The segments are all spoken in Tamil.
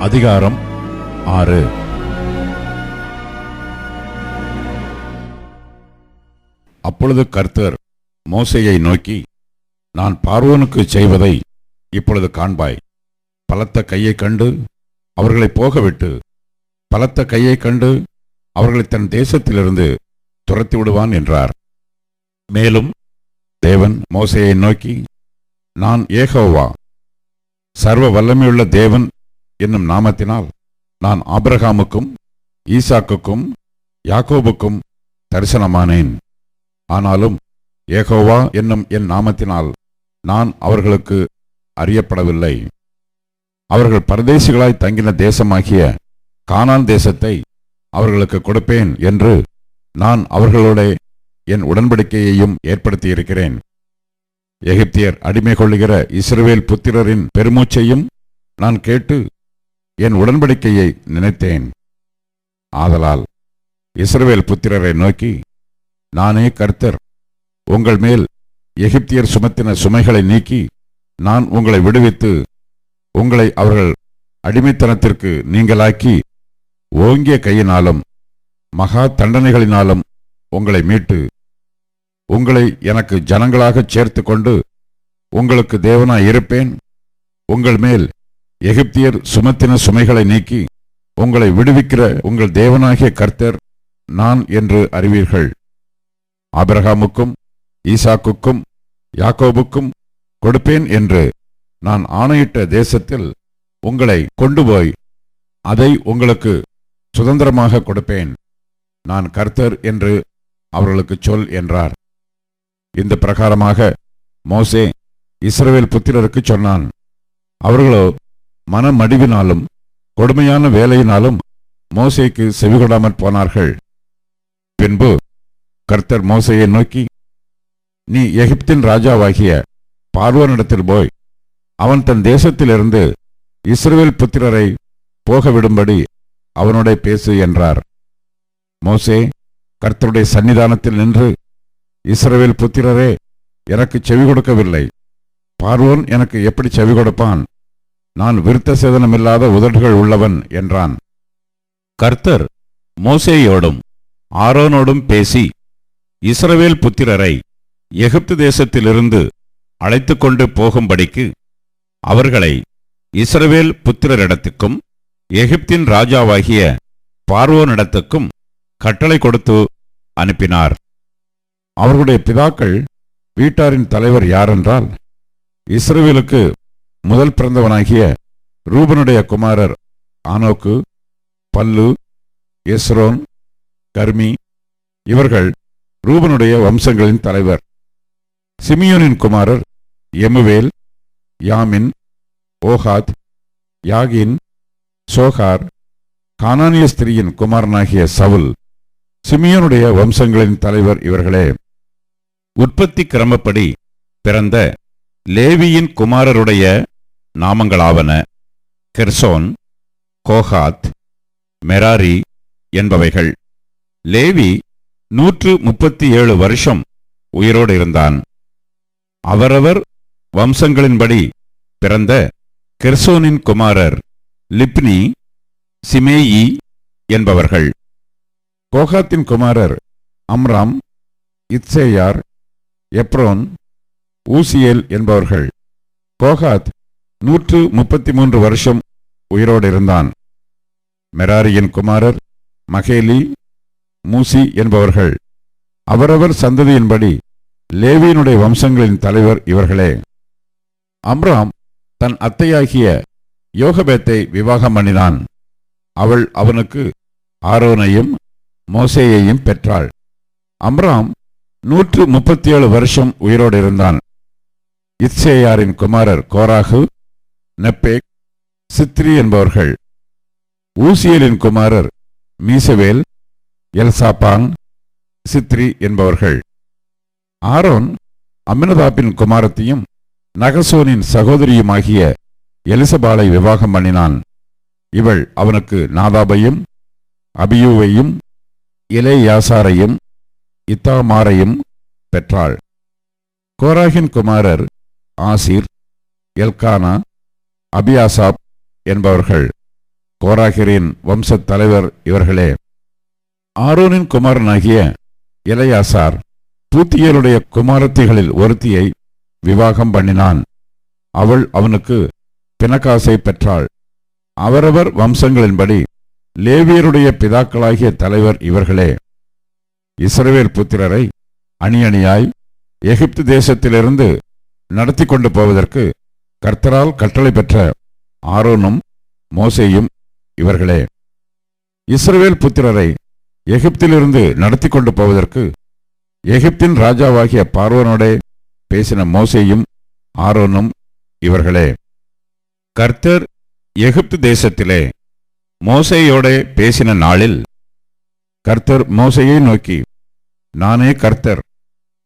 அதிகாரம் 6. அப்பொழுது கர்த்தர் மோசேயை நோக்கி, நான் பார்வோனுக்கு செய்வதை இப்பொழுது காண்பாய். பலத்த கையைக் கண்டு அவர்களை போகவிட்டு, பலத்த கையைக் கண்டு அவர்களை தன் தேசத்திலிருந்து துரத்தி விடுவான் என்றார். மேலும் தேவன் மோசேயை நோக்கி, நான் யெகோவா, சர்வ வல்லமையுள்ள தேவன் என்னும் நாமத்தினால் நான் ஆபிரகாமுக்கும் ஈசாக்குக்கும் யாக்கோபுக்கும் தரிசனமானேன். ஆனாலும் யெகோவா என்னும் என் நாமத்தினால் நான் அவர்களுக்கு அறியப்படவில்லை. அவர்கள் பரதேசிகளாய் தங்கின தேசமாகிய கானான் தேசத்தை அவர்களுக்கு கொடுப்பேன் என்று நான் அவர்களோட என் உடன்படிக்கையையும் ஏற்படுத்தியிருக்கிறேன். எகிப்தியர் அடிமை கொள்ளுகிற இஸ்ரவேல் புத்திரரின் பெருமூச்சையும் நான் கேட்டு என் உடன்படிக்கையை நினைத்தேன். ஆதலால் இஸ்ரவேல் புத்திரரை நோக்கி, நானே கர்த்தர், உங்கள் மேல் எகிப்தியர் சுமத்தின சுமைகளை நீக்கி நான் உங்களை விடுவித்து உங்களை அவர்கள் அடிமைத்தனத்திற்கு நீங்களாக்கி ஓங்கிய கையினாலும் மகா தண்டனைகளினாலும் உங்களை மீட்டு உங்களை எனக்கு ஜனங்களாகச் சேர்த்து கொண்டு உங்களுக்கு தேவனாய் இருப்பேன். உங்கள் மேல் எகிப்தியர் சுமத்தின சுமைகளை நீக்கி உங்களை விடுவிக்கிற உங்கள் தேவனாகிய கர்த்தர் நான் என்று அறிவீர்கள். ஆபிரகாமுக்கும் ஈசாக்குக்கும் யாக்கோபுக்கும் கொடுப்பேன் என்று நான் ஆணையிட்ட தேசத்தில் உங்களை கொண்டு போய் அதை உங்களுக்கு சுதந்திரமாக கொடுப்பேன். நான் கர்த்தர் என்று அவர்களுக்கு சொல் என்றார். இந்த பிரகாரமாக மோசே இஸ்ரவேல் புத்திரருக்கு சொன்னான். அவர்களோ மனமடிவினாலும் கொடுமையான வேலையினாலும் மோசேக்கு செவிகொடாமற் போனார்கள். பின்பு கர்த்தர் மோசேயை நோக்கி, நீ எகிப்தின் ராஜாவாகிய பார்வோனிடத்தில் போய் அவன் தன் தேசத்திலிருந்து இஸ்ரவேல் புத்திரரை போகவிடும்படி அவனோட பேசு என்றார். மோசே கர்த்தருடைய சன்னிதானத்தில் நின்று, இஸ்ரவேல் புத்திரரே, எனக்கு செவி கொடுக்கவில்லை. பார்வோன் எனக்கு எப்படி செவி கொடுப்பான்? நான் விருத்த சேதனமில்லாத உதடுகள் உள்ளவன் என்றான். கர்த்தர் மோசேயோடும் ஆரோனோடும் பேசி, இஸ்ரவேல் புத்திரரை எகிப்து தேசத்திலிருந்து அழைத்து கொண்டு போகும்படிக்கு அவர்களை இஸ்ரவேல் புத்திரரிடத்துக்கும் எகிப்தின் ராஜாவாகிய பார்வோனிடத்துக்கும் கட்டளை கொடுத்து அனுப்பினார். அவர்களுடைய பிதாக்கள் வீட்டாரின் தலைவர் யாரென்றால், இஸ்ரவேலுக்கு முதல் பிறந்தவனாகிய ரூபனுடைய குமாரர் ஆனோக்கு, பல்லு, எஸ்ரோன், கர்மி. இவர்கள் ரூபனுடைய வம்சங்களின் தலைவர். சிமியோனின் குமாரர் எமுவேல், யாமின், ஓஹாத், யாகின், சோகார். கானானிய ஸ்திரியின் குமாரனாகிய சவுல். சிமியோனுடைய வம்சங்களின் தலைவர் இவர்களே. உற்பத்தி கிரமப்படி பிறந்த லேவியின் குமாரருடைய நாமங்களாவன கெர்சோன், கோகாத், மெராரி என்பவைகள். லேவி 137 வருஷம் உயிரோடு இருந்தான். அவரவர் வம்சங்களின்படி பிறந்த கெர்சோனின் குமாரர் லிப்னி, சிமேயி என்பவர்கள். கோகாத்தின் குமாரர் அம்ராம், இத்சேயார், எப்ரோன், ஊசியேல் என்பவர்கள். கோகாத் 133 வருஷம் உயிரோடு இருந்தான். மெராரியின் குமாரர் மகேலி, மூசி என்பவர்கள். அவரவர் சந்ததியின்படி லேவியினுடைய வம்சங்களின் தலைவர் இவர்களே. அம்ராம் தன் அத்தையாகிய யோகபேத்தை விவாகம் பண்ணினான். அவள் அவனுக்கு ஆரோனையும் மோசேயையும் பெற்றாள். அம்ராம் 137 வருஷம் உயிரோடு இருந்தான். இத்சேயாரின் குமாரர் கோராகு, நெப்பேக், சித்ரி என்பவர்கள். ஊசியலின் குமாரர் மீசவேல், எல்சாபான், சித்ரி என்பவர்கள். ஆரோன் அம்மினதாபின் குமாரத்தையும் நகசோனின் சகோதரியுமாகிய எலிசபாலை விவாகம் பண்ணினான். இவள் அவனுக்கு நாதாபையும் அபியூவையும் எலேயாசாரையும் இத்தாமாரையும் பெற்றாள். கோராகின் குமாரர் ஆசீர், எல்கானா, அபியாசாப் என்பவர்கள். கோராகிரின் வம்சத் தலைவர் இவர்களே. ஆரோனின் குமாரனாகிய எலெயாசார் பூத்தியேலுடைய குமாரத்திகளில் ஒருத்தியை விவாகம் பண்ணினான். அவள் அவனுக்கு பினகாசை பெற்றாள். அவரவர் வம்சங்களின்படி லேவியருடைய பிதாக்களாகிய தலைவர் இவர்களே. இஸ்ரவேல் புத்திரரை அணி அணியாய் எகிப்து தேசத்திலிருந்து நடத்தி கொண்டு போவதற்கு கர்த்தரால் கட்டளை பெற்ற ஆரோனும் மோசேயும் இவர்களே. இஸ்ரவேல் புத்திரரை எகிப்திலிருந்து நடத்தி கொண்டு போவதற்கு எகிப்தின் ராஜாவாகிய பார்வோனோடே பேசின மோசேயும் ஆரோனும் இவர்களே. கர்த்தர் எகிப்து தேசத்திலே மோசேயோடே பேசின நாளில் கர்த்தர் மோசேயை நோக்கி, நானே கர்த்தர்,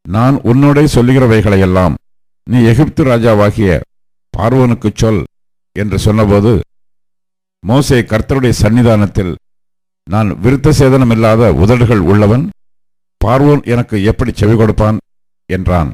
நான் உன்னோடே சொல்லுகிறவைகளையெல்லாம் நீ எகிப்து ராஜாவாகிய பார்வோனுக்குச் சொல் என்று சொன்னபோது, மோசே கர்த்தருடைய சந்நிதானத்தில், நான் விருத்த சேதனமில்லாத உதடுகள் உள்ளவன், பார்வோன் எனக்கு எப்படி செவி கொடுப்பான் என்றான்.